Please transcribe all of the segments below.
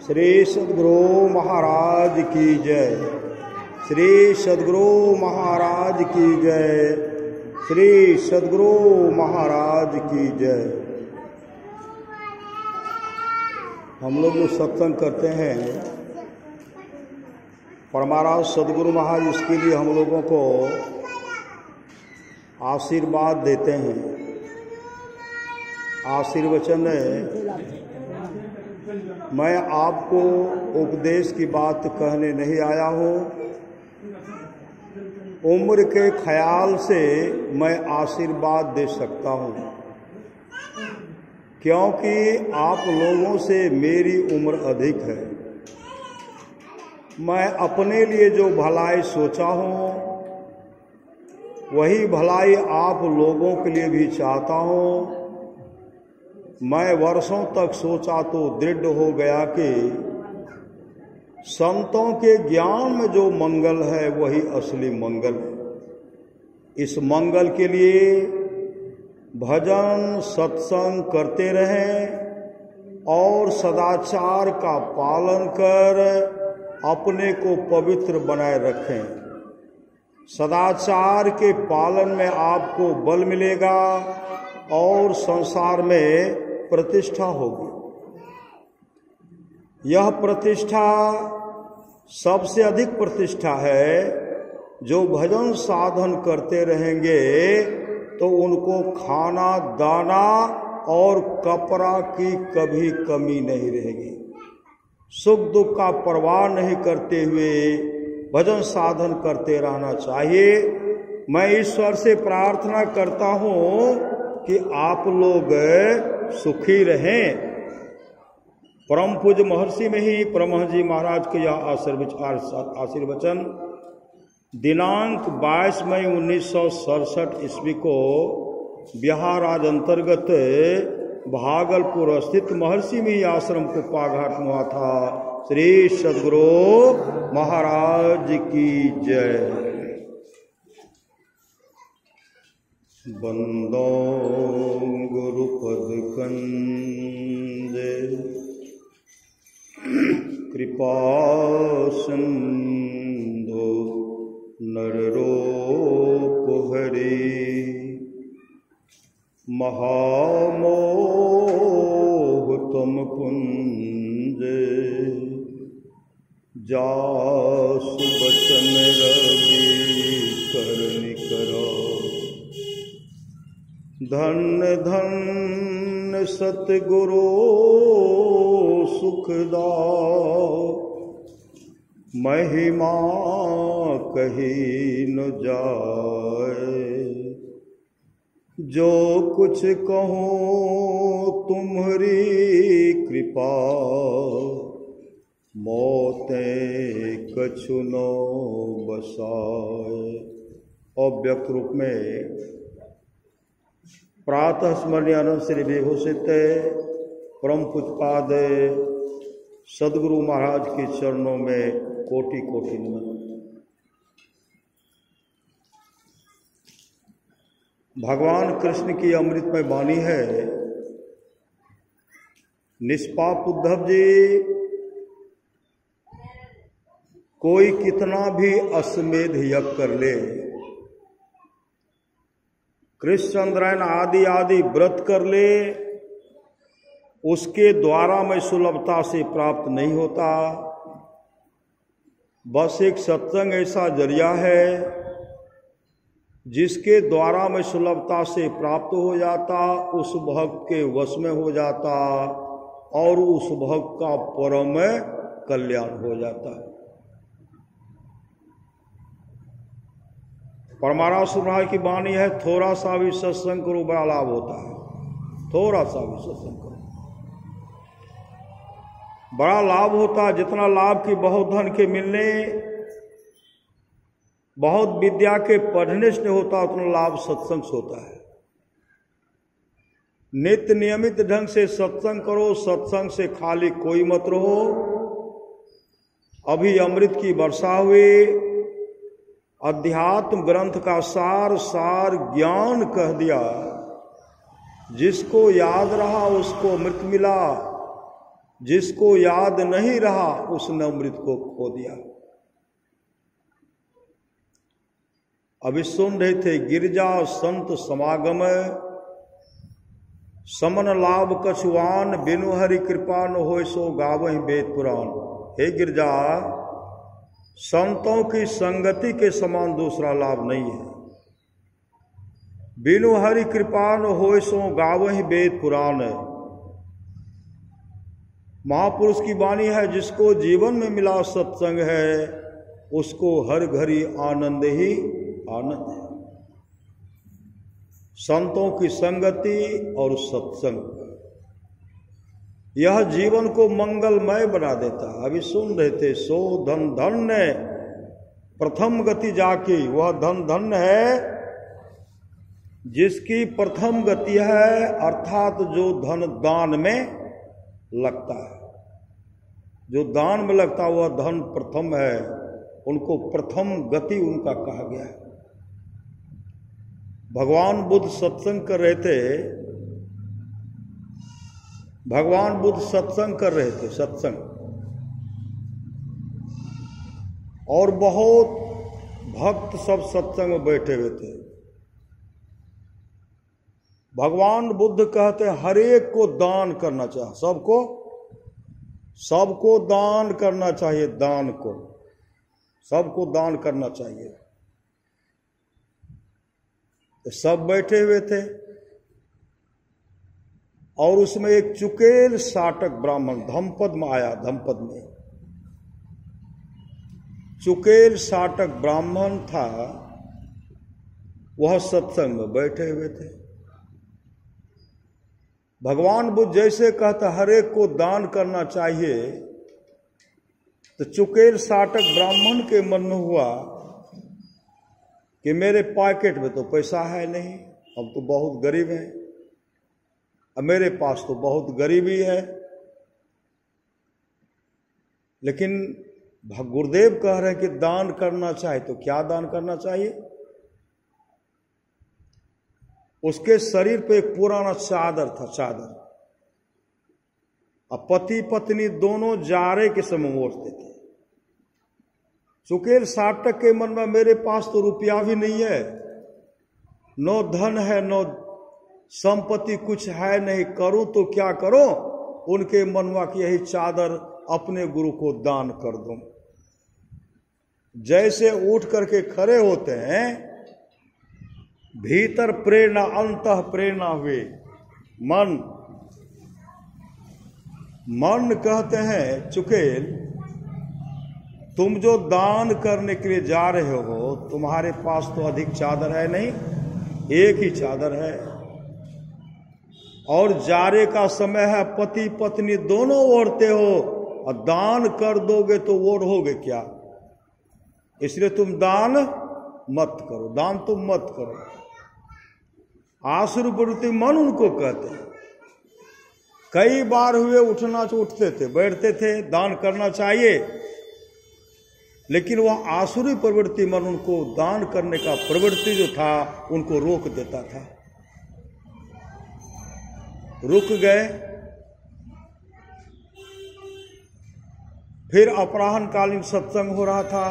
श्री सद्गुरु महाराज की जय। श्री सद्गुरु महाराज की जय। श्री सद्गुरु महाराज की जय। हम लोग जो सत्संग करते हैं परमाराज सद्गुरु महाराज, इसके लिए हम लोगों को आशीर्वाद देते हैं। आशीर्वचन मैं आपको उपदेश की बात कहने नहीं आया हूँ। उम्र के ख्याल से मैं आशीर्वाद दे सकता हूँ, क्योंकि आप लोगों से मेरी उम्र अधिक है। मैं अपने लिए जो भलाई सोचा हूँ वही भलाई आप लोगों के लिए भी चाहता हूँ। मैं वर्षों तक सोचा तो दृढ़ हो गया कि संतों के ज्ञान में जो मंगल है वही असली मंगल है। इस मंगल के लिए भजन सत्संग करते रहें और सदाचार का पालन कर अपने को पवित्र बनाए रखें। सदाचार के पालन में आपको बल मिलेगा और संसार में प्रतिष्ठा होगी। यह प्रतिष्ठा सबसे अधिक प्रतिष्ठा है। जो भजन साधन करते रहेंगे तो उनको खाना दाना और कपड़ा की कभी कमी नहीं रहेगी। सुख दुख का परवाह नहीं करते हुए भजन साधन करते रहना चाहिए। मैं ईश्वर से प्रार्थना करता हूँ कि आप लोग सुखी रहें। परम पूज्य महर्षि में ही परमहंस जी महाराज के यह आशीर्वचन दिनांक 22 मई 1967 ईस्वी को बिहार राज्य अंतर्गत भागलपुर स्थित महर्षि में ही आश्रम को पाघाट में हुआ था। श्री सद्गुरु महाराज की जय। बंदो गुरुपद कंज कृपा सिंधु नररूप हरि महामोह तुम कुंज जासु बचन रवि करनि करो। धन धन सतगुरु सुखदा महिमा कही न जाए। जो कुछ कहूँ तुम्हारी कृपा मोते कछु न बसाए। अव्यक्त रूप में प्रातः स्मरणीय आनंद श्री विभूषित परम पूज्यपाद सद्गुरु महाराज के चरणों में कोटि कोटि नमन। भगवान कृष्ण की अमृतमय वाणी है। निष्पाप उद्धव जी, कोई कितना भी अश्वमेध यज्ञ कर ले, कृष्ण चंद्रायन आदि आदि व्रत कर ले, उसके द्वारा में सुलभता से प्राप्त नहीं होता। बस एक सत्संग ऐसा जरिया है जिसके द्वारा में सुलभता से प्राप्त हो जाता, उस भक्त के वश में हो जाता और उस भक्त का परम कल्याण हो जाता है। परमाराज महाराज की वाणी है, थोड़ा सा भी सत्संग करो बड़ा लाभ होता है। थोड़ा सा भी सत्संग करो बड़ा लाभ होता है। जितना लाभ की बहुत धन के मिलने, बहुत विद्या के पढ़ने से नहीं होता, उतना लाभ सत्संग से होता है। नित्य नियमित ढंग से सत्संग करो। सत्संग से खाली कोई मत रहो। अभी अमृत की वर्षा हुई, अध्यात्म ग्रंथ का सार सार ज्ञान कह दिया। जिसको याद रहा उसको अमृत मिला, जिसको याद नहीं रहा उसने अमृत को खो दिया। अभी सुन रहे थे, गिरजा संत समागम समन लाभ कछुआन, बिनु हरि कृपा न होय सो गावहि वेद पुराण। हे गिरजा, संतों की संगति के समान दूसरा लाभ नहीं है। बिनु हरि कृपा न होय सो गावहि वेद पुराण। महापुरुष की वाणी है, जिसको जीवन में मिला सत्संग है उसको हर घड़ी आनंद ही आनंद है। संतों की संगति और सत्संग यह जीवन को मंगलमय बना देता है। अभी सुन रहे थे, सो धन धन्य प्रथम गति जाकी, वह धन धन्य है जिसकी प्रथम गति है, अर्थात जो धन दान में लगता है। जो दान में लगता है वह धन प्रथम है, उनको प्रथम गति उनका कहा गया है। भगवान बुद्ध सत्संग कर रहे थे, भगवान बुद्ध सत्संग कर रहे थे, सत्संग, और बहुत भक्त सब सत्संग में बैठे हुए थे। भगवान बुद्ध कहते हर एक को दान करना चाहिए, सबको दान करना चाहिए, दान को सबको दान करना चाहिए। तो सब बैठे हुए थे और उसमें एक चुकेल साटक ब्राह्मण धमपद में आया। धमपद में चुकेल साटक ब्राह्मण था, वह सत्संग में बैठे हुए थे। भगवान बुद्ध जैसे कहता हर एक को दान करना चाहिए, तो चुकेल साटक ब्राह्मण के मन में हुआ कि मेरे पॉकेट में तो पैसा है नहीं, हम तो बहुत गरीब हैं, अब मेरे पास तो बहुत गरीबी है, लेकिन गुरुदेव कह रहे हैं कि दान करना चाहिए, तो क्या दान करना चाहिए? उसके शरीर पे एक पुराना चादर था, चादर। अब पति पत्नी दोनों जाड़े के समय ओढ़ते थे। चुकेल साटक के मन में मेरे पास तो रुपया भी नहीं है, नो धन है, नो संपत्ति कुछ है नहीं, करूं तो क्या करूं? उनके मनवा की यही चादर अपने गुरु को दान कर दूं। जैसे उठ करके खड़े होते हैं, भीतर प्रेरणा, अंतः प्रेरणा हुई। मन कहते हैं चुकेल, तुम जो दान करने के लिए जा रहे हो, तुम्हारे पास तो अधिक चादर है नहीं, एक ही चादर है, और जाड़े का समय है, पति पत्नी दोनों ओढ़ते हो, और दान कर दोगे तो ओढ़ोगे क्या? इसलिए तुम दान मत करो, दान तुम मत करो। आसुर प्रवृत्ति मन उनको कहते हैं। कई बार हुए उठना तो उठते थे, बैठते थे, दान करना चाहिए, लेकिन वह आसुरी प्रवृत्ति मन उनको दान करने का प्रवृत्ति जो था उनको रोक देता था। रुक गए। फिर अपराह्नकालीन सत्संग हो रहा था,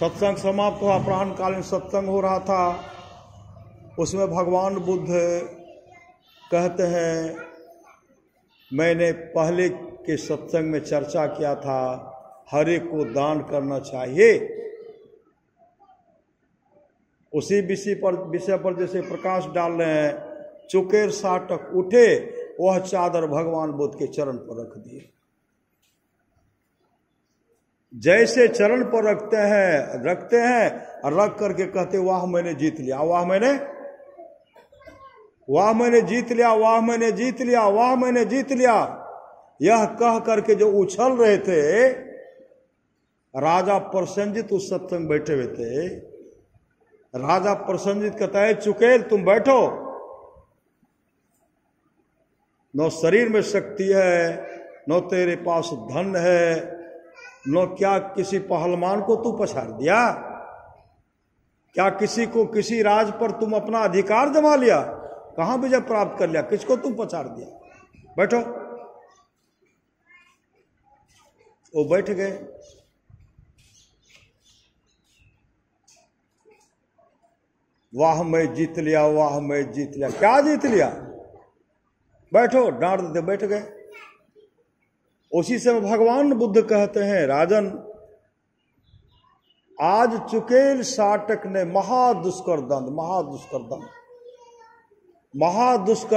सत्संग समाप्त हुआ, अपराह्नकालीन सत्संग हो रहा था। उसमें भगवान बुद्ध कहते हैं, मैंने पहले के सत्संग में चर्चा किया था, हर एक को दान करना चाहिए। उसी विषय पर जैसे प्रकाश डाल रहे हैं, चुकेल साटक उठे, वह चादर भगवान बुद्ध के चरण पर रख दिए। जैसे चरण पर रखते हैं और रख करके कहते, वाह मैंने जीत लिया, वाह मैंने जीत लिया, वाह मैंने जीत लिया, वाह मैंने जीत लिया। यह कह करके जो उछल रहे थे, राजा प्रसन्नजित उस सत्संग बैठे हुए थे। राजा प्रसन्नजित कहता है, चुकेल तुम बैठो, न शरीर में शक्ति है, न तेरे पास धन है, न क्या किसी पहलवान को तू पछाड़ दिया, क्या किसी राज पर तुम अपना अधिकार जमा लिया, कहां विजय प्राप्त कर लिया, किसको तुम पछाड़ दिया? बैठो। वो बैठ गए। वाह मैं जीत लिया, वाह मैं जीत लिया। क्या जीत लिया? बैठो, डांट देते, बैठ गए। उसी समय भगवान बुद्ध कहते हैं, राजन आज चुकेल साटक ने महादुष्कर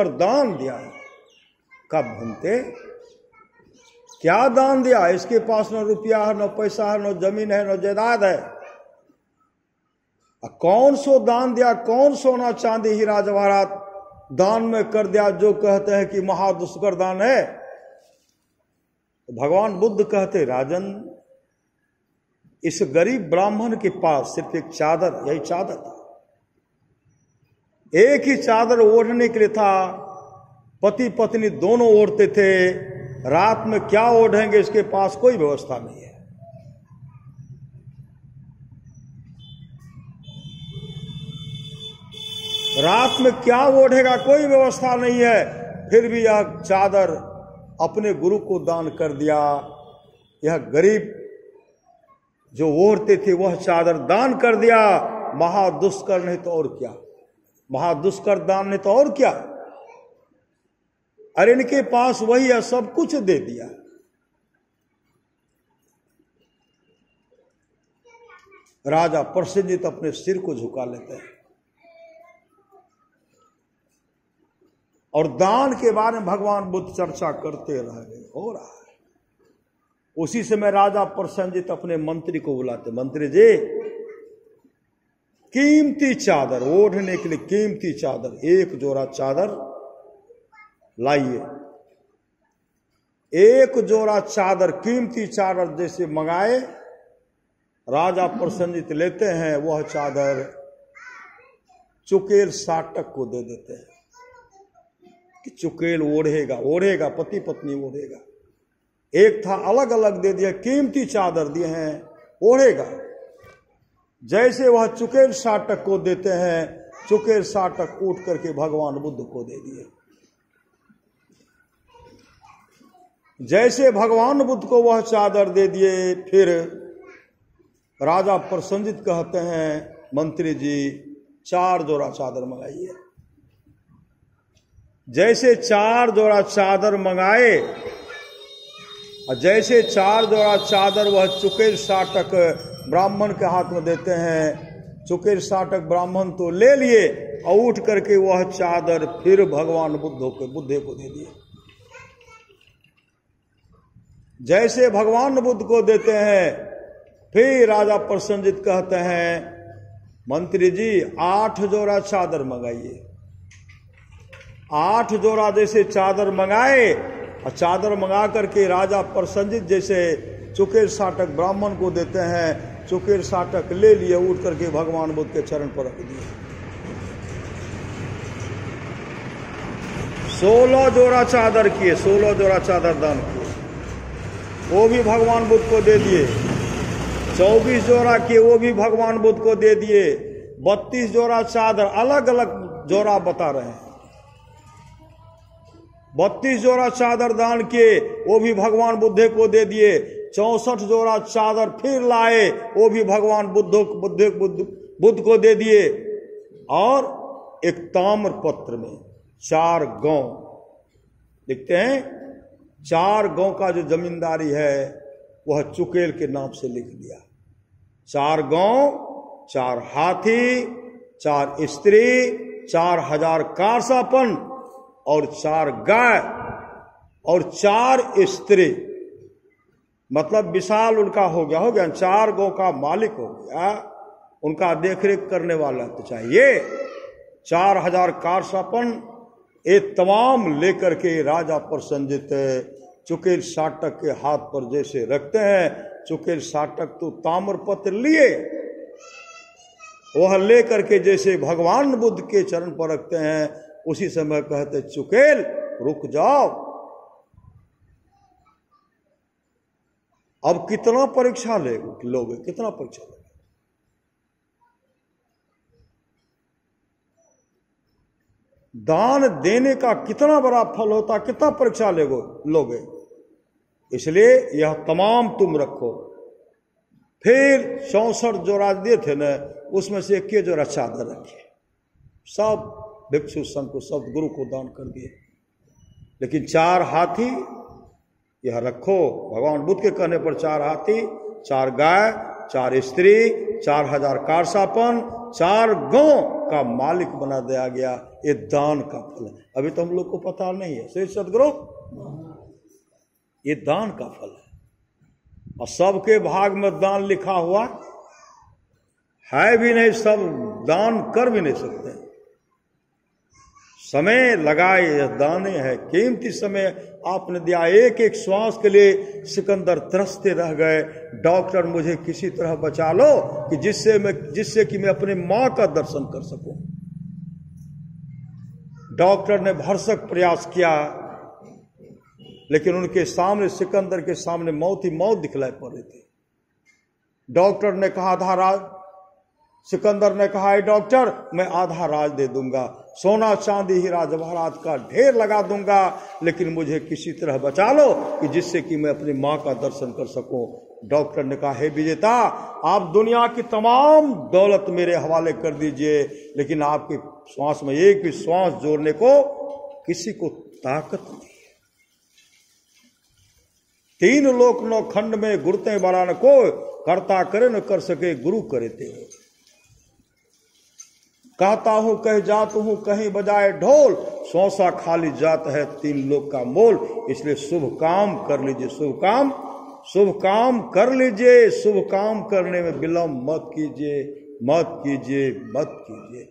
दान दिया है। कब भूमते? क्या दान दिया? इसके पास न रुपया है, न पैसा है, न जमीन है, न जायदाद है। कौन सो दान दिया? कौन सोना चांदी हीरा जवाहरात दान में कर दिया जो कहते हैं कि महादुष्कर दान है? भगवान बुद्ध कहते, राजन इस गरीब ब्राह्मण के पास सिर्फ एक चादर, यही चादर था, एक ही चादर ओढ़ने के लिए था। पति पत्नी दोनों ओढ़ते थे। रात में क्या ओढ़ेंगे, इसके पास कोई व्यवस्था नहीं है। रात में क्या ओढ़ेगा, कोई व्यवस्था नहीं है। फिर भी यह चादर अपने गुरु को दान कर दिया। यह गरीब जो ओढ़ते थे वह चादर दान कर दिया। महादुष्कर नहीं तो और क्या, महादुष्कर दान नहीं तो और क्या। अरे इनके पास वही है, सब कुछ दे दिया। राजा प्रसेनजित अपने सिर को झुका लेते हैं और दान के बारे में भगवान बुद्ध चर्चा करते रह गए। हो रहा है। उसी समय राजा प्रसेनजित अपने मंत्री को बुलाते, मंत्री जी कीमती चादर ओढ़ने के लिए, कीमती चादर, एक जोड़ा चादर लाइए। एक जोड़ा चादर, कीमती चादर जैसे मंगाए, राजा प्रसेनजित लेते हैं। वह चादर चुकेल साटक को दे देते हैं कि चुकेल ओढ़ेगा, पति पत्नी ओढ़ेगा। एक था अलग अलग दे दिया, कीमती चादर दिए हैं, ओढ़ेगा। जैसे वह चुकेल साटक को देते हैं, चुकेल साटक उठ करके भगवान बुद्ध को दे दिए। जैसे भगवान बुद्ध को वह चादर दे दिए, फिर राजा प्रसेनजित कहते हैं, मंत्री जी 4 जोड़ा चादर मंगाइए। जैसे 4 जोड़ा चादर मंगाए, और जैसे 4 जोड़ा चादर वह चुकेल साटक ब्राह्मण के हाथ में देते हैं, चुकेल साटक ब्राह्मण तो ले लिए और उठ करके वह चादर फिर भगवान बुद्ध को दे दिए। जैसे भगवान बुद्ध को देते हैं, फिर राजा प्रसेनजित कहते हैं, मंत्री जी 8 जोड़ा चादर मंगाइए। 8 जोड़ा जैसे चादर मंगाए, और चादर मंगा करके राजा प्रसेनजित जैसे चुकेल साटक ब्राह्मण को देते हैं, चुकेल साटक ले लिए, उठ करके भगवान बुद्ध के चरण पर रख दिए। 16 जोड़ा चादर किए, 16 जोड़ा चादर दान किए, वो भी भगवान बुद्ध को दे दिए। 24 जोड़ा किए, वो भी भगवान बुद्ध को दे दिए। 32 जोड़ा चादर, अलग अलग जोड़ा बता रहे हैं। 32 जोड़ा चादर दान किए, वो भी भगवान बुद्ध को दे दिए। 64 जोड़ा चादर फिर लाए, वो भी भगवान बुद्ध को दे दिए। और एक ताम्र पत्र में 4 गांव लिखते हैं, 4 गांव का जो जमींदारी है वह चुकेल के नाम से लिख दिया। 4 गांव, 4 हाथी, 4 स्त्री, 4000 कारसापन और 4 गाय और 4 स्त्री, मतलब विशाल उनका हो गया 4 गौ का मालिक हो गया, उनका देखरेख करने वाला तो चाहिए। 4000 कारसापन ये तमाम लेकर के राजा प्रसेनजित चुकेल साटक के हाथ पर जैसे रखते हैं, चुकेल साटक तो ताम्र पत्र लिए, वह लेकर के जैसे भगवान बुद्ध के चरण पर रखते हैं, उसी समय कहते चुकेल रुक जाओ, अब कितना परीक्षा लोगे, कितना परीक्षा लोगे। दान देने का कितना बड़ा फल होता, कितना परीक्षा लोगे। इसलिए यह तमाम तुम रखो। फिर 64 जोड़ा दिए थे न, उसमें से 21 जोड़ा चादर रखे, सब भिक्षु संघ को, सब गुरु को दान कर दिए। लेकिन 4 हाथी यह रखो, भगवान बुद्ध के कहने पर 4 हाथी, 4 गाय, 4 स्त्री, 4000 कारसापन, 4 गौ का मालिक बना दिया गया। ये दान का फल है। अभी तो हम लोग को पता नहीं है श्री सदगुरु, ये दान का फल है। और सबके भाग में दान लिखा हुआ है भी नहीं, सब दान कर भी नहीं सकते। समय लगाए, यह दाने है, कीमती समय आपने दिया। एक एक श्वास के लिए सिकंदर तरसते रह गए, डॉक्टर मुझे किसी तरह बचा लो कि जिससे कि मैं अपने मां का दर्शन कर सकूं। डॉक्टर ने भरसक प्रयास किया, लेकिन उनके सामने, सिकंदर के सामने मौत ही मौत दिखलाई पड़ रही थी। डॉक्टर ने कहा आधा राज, सिकंदर ने कहा डॉक्टर मैं आधा राज दे दूंगा, सोना चांदी हीरा जवाहरात का ढेर लगा दूंगा, लेकिन मुझे किसी तरह बचा लो कि जिससे कि मैं अपनी मां का दर्शन कर सकूं। डॉक्टर ने कहा हे विजेता, आप दुनिया की तमाम दौलत मेरे हवाले कर दीजिए, लेकिन आपके श्वास में एक भी श्वास जोड़ने को किसी को ताकत नहीं है। 3 लोक 9 खंड में गुरते बरान को, करता करे न कर सके गुरु करे ते हो। कहता हूं कहीं जात हूं, कहीं बजाए ढोल, सौसा खाली जात है 3 लोक का मोल। इसलिए शुभ काम कर लीजिए, शुभ काम कर लीजिए, शुभ काम करने में विलंब मत कीजिए, मत कीजिए, मत कीजिए।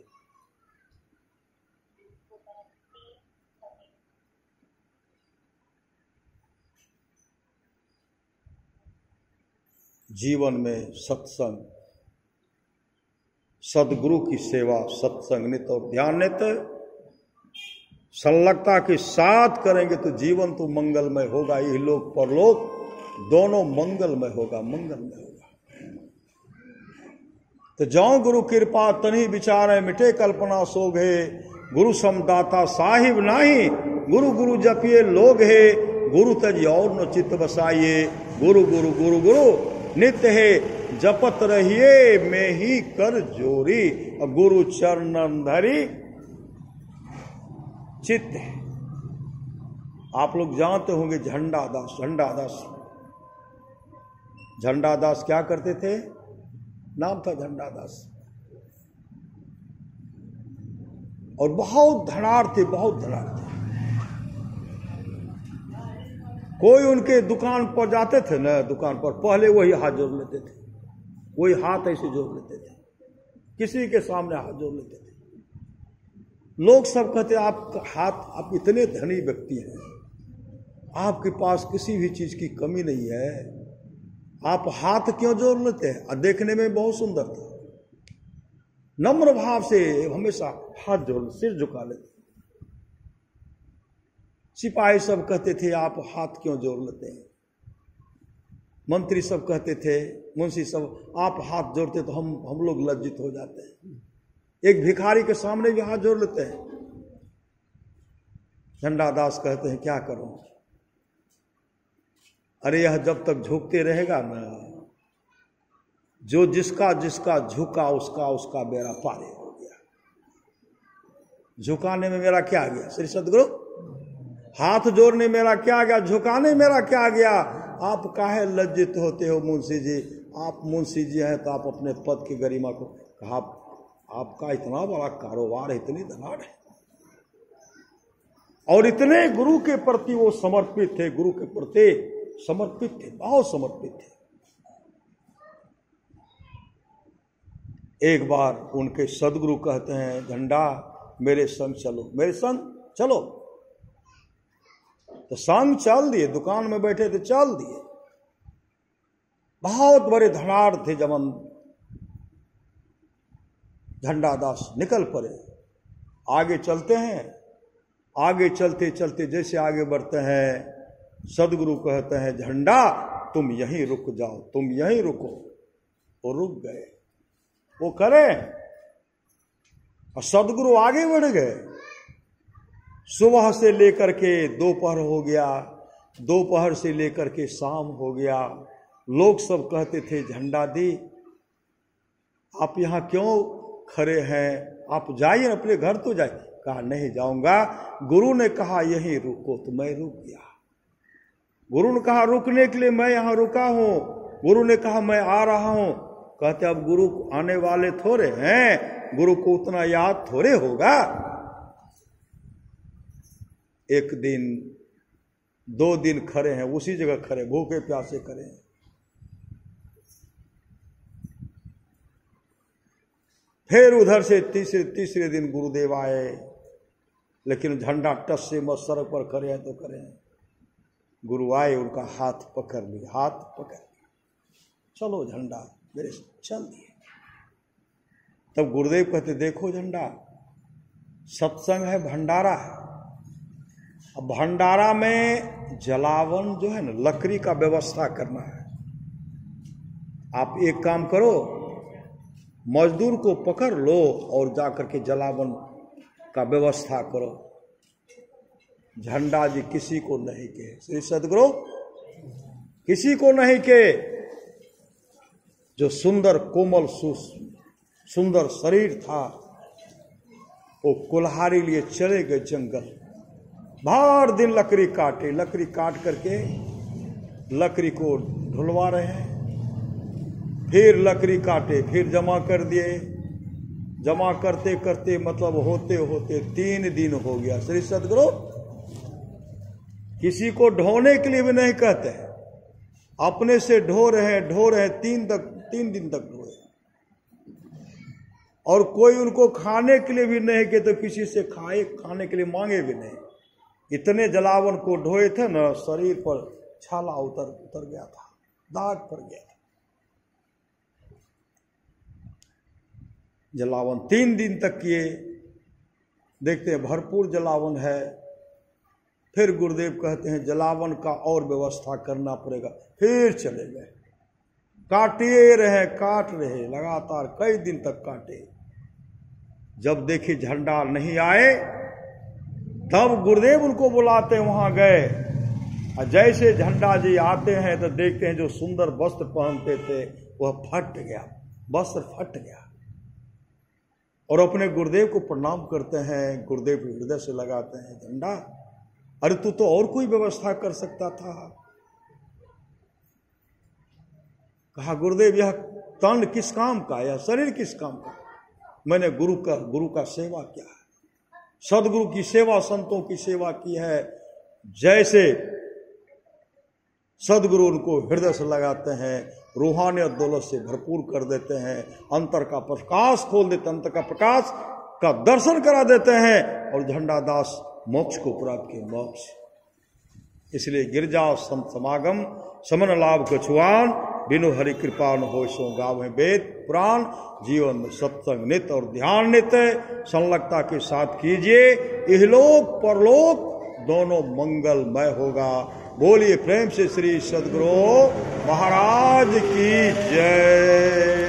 जीवन में सत्संग, सदगुरु की सेवा, सत्संग नित्य और ध्यान नित्य संलग्नता के साथ करेंगे तो जीवन तो मंगलमय होगा। यही लोक परलोक दोनों मंगलमय होगा, मंगलमय होगा। तो जाओ गुरु कृपा तनि विचारे, मिटे कल्पना सोगे, गुरु समदाता साहिब नाही, गुरु गुरु जपिए लोग है, गुरु तज और न चित्त बसाइए, गुरु गुरु गुरु गुरु नित्य है, जपत रहिए में ही कर जोरी, गुरु चरणन धरी चित्त है। आप लोग जानते होंगे झंडादास, झंडादास क्या करते थे? नाम था झंडादास, और बहुत धनाढ़ थे, बहुत धनाढ़ थे। कोई उनके दुकान पर जाते थे ना, दुकान पर पहले वही हाथ जोड़ लेते थे, वही हाथ ऐसे जोड़ लेते थे, किसी के सामने हाथ जोड़ लेते थे। लोग सब कहते आप हाथ, आप इतने धनी व्यक्ति हैं, आपके पास किसी भी चीज की कमी नहीं है, आप हाथ क्यों जोड़ लेते हैं? और देखने में बहुत सुंदर था, नम्र भाव से हमेशा हाथ जोड़, सिर झुका लेते। सिपाही सब कहते थे आप हाथ क्यों जोड़ लेते हैं? मंत्री सब कहते थे, मुंशी सब, आप हाथ जोड़ते तो हम लोग लज्जित हो जाते हैं। एक भिखारी के सामने भी हाथ जोड़ लेते हैं। झंडादास कहते हैं क्या करूं? अरे यह जब तक झुकते रहेगा ना, जो जिसका जिसका झुका उसका मेरा पारे हो गया। झुकाने में मेरा क्या गया श्री सदगुरु? हाथ जोड़ने मेरा क्या गया? झुकाने मेरा क्या गया? आप काहे लज्जित होते हो मुंशी जी? आप मुंशी जी हैं तो आप अपने पद की गरिमा को, कहा आपका इतना बड़ा कारोबार है, इतनी धनाढ़ है, और इतने गुरु के प्रति वो समर्पित थे, गुरु के प्रति समर्पित थे, बहुत समर्पित थे। एक बार उनके सदगुरु कहते हैं झंडा मेरे संग चलो, मेरे संग चलो। तो संग चल दिए, दुकान में बैठे थे, चल दिए। बहुत बड़े धनाढ़ थे जमन झंडादास, निकल पड़े। आगे चलते हैं, आगे चलते चलते जैसे आगे बढ़ते हैं, सदगुरु कहते हैं झंडा तुम यहीं रुक जाओ, तुम यहीं रुको। वो रुक गए, वो करें, और सदगुरु आगे बढ़ गए। सुबह से लेकर के दोपहर हो गया, दोपहर से लेकर के शाम हो गया। लोग सब कहते थे झंडा दी आप यहाँ क्यों खड़े हैं, आप जाइए अपने घर तो जाइए। कहा नहीं जाऊंगा, गुरु ने कहा यहीं रुको तो मैं रुक गया। गुरु ने कहा रुकने के लिए मैं यहाँ रुका हूं। गुरु ने कहा मैं आ रहा हूं। कहते अब गुरु आने वाले थोड़े हैं, गुरु को उतना याद थोड़े होगा। एक दिन 2 दिन खड़े हैं, उसी जगह खड़े, भूखे प्यासे खड़े हैं। फिर उधर से तीसरे दिन गुरुदेव आए, लेकिन झंडा टस से मत सड़क पर खड़े हैं तो खड़े हैं। गुरु आए, उनका हाथ पकड़ लिया, हाथ पकड़ लिया, चलो झंडा मेरे चल दिए। तब गुरुदेव कहते देखो झंडा, सत्संग है, भंडारा है। अब भंडारा में जलावन जो है ना, लकड़ी का व्यवस्था करना है। आप एक काम करो, मजदूर को पकड़ लो और जाकर के जलावन का व्यवस्था करो। झंडा जी किसी को नहीं के, श्री सदगुरु किसी को नहीं के। जो सुंदर कोमल सुंदर शरीर था, वो कुल्हाड़ी लिए चले गए जंगल। भर दिन लकड़ी काटे, लकड़ी काट करके लकड़ी को ढुलवा रहे हैं। फिर लकड़ी काटे, फिर जमा कर दिए। जमा करते करते मतलब होते होते 3 दिन हो गया। श्री सदगुरु किसी को ढोने के लिए भी नहीं कहते हैं, अपने से ढो रहे हैं 3 दिन तक ढोए। और कोई उनको खाने के लिए भी नहीं कि तो किसी से खाने के लिए मांगे भी नहीं। इतने जलावन को ढोए थे ना, शरीर पर छाला उतर गया था, दाग पड़ गया था। जलावन 3 दिन तक किए, देखते हैं भरपूर जलावन है। फिर गुरुदेव कहते हैं जलावन का और व्यवस्था करना पड़ेगा। फिर चले गए, काट रहे लगातार कई दिन तक काटे। जब देखी झंडा नहीं आए, तब गुरुदेव उनको बुलाते हैं, वहां गए। और जैसे झंडा जी आते हैं तो देखते हैं जो सुंदर वस्त्र पहनते थे वह फट गया, वस्त्र फट गया। और अपने गुरुदेव को प्रणाम करते हैं, गुरुदेव के हृदय से लगाते हैं झंडा, अरे तू तो और कोई व्यवस्था कर सकता था। कहा गुरुदेव यह तन किस काम का, यह शरीर किस काम का? मैंने गुरु का सेवा किया है, सदगुरु की सेवा, संतों की सेवा की है। जैसे सदगुरु उनको हृदय से लगाते हैं, रूहानियत दौलत से भरपूर कर देते हैं, अंतर का प्रकाश खोल देते हैं, अंतर का प्रकाश का दर्शन करा देते हैं, और झंडा दास मोक्ष को प्राप्त किए, मोक्ष। इसलिए गिरजा संत समागम समन लाभ कछुआन, बिनु हरि कृपा न हो सो गावे वेद पुराण। जीवन में सत्संग नित्य और ध्यान नित्य संलग्नता के साथ कीजिए, इहलोक परलोक दोनों मंगलमय होगा। बोलिए प्रेम से श्री सदगुरु महाराज की जय।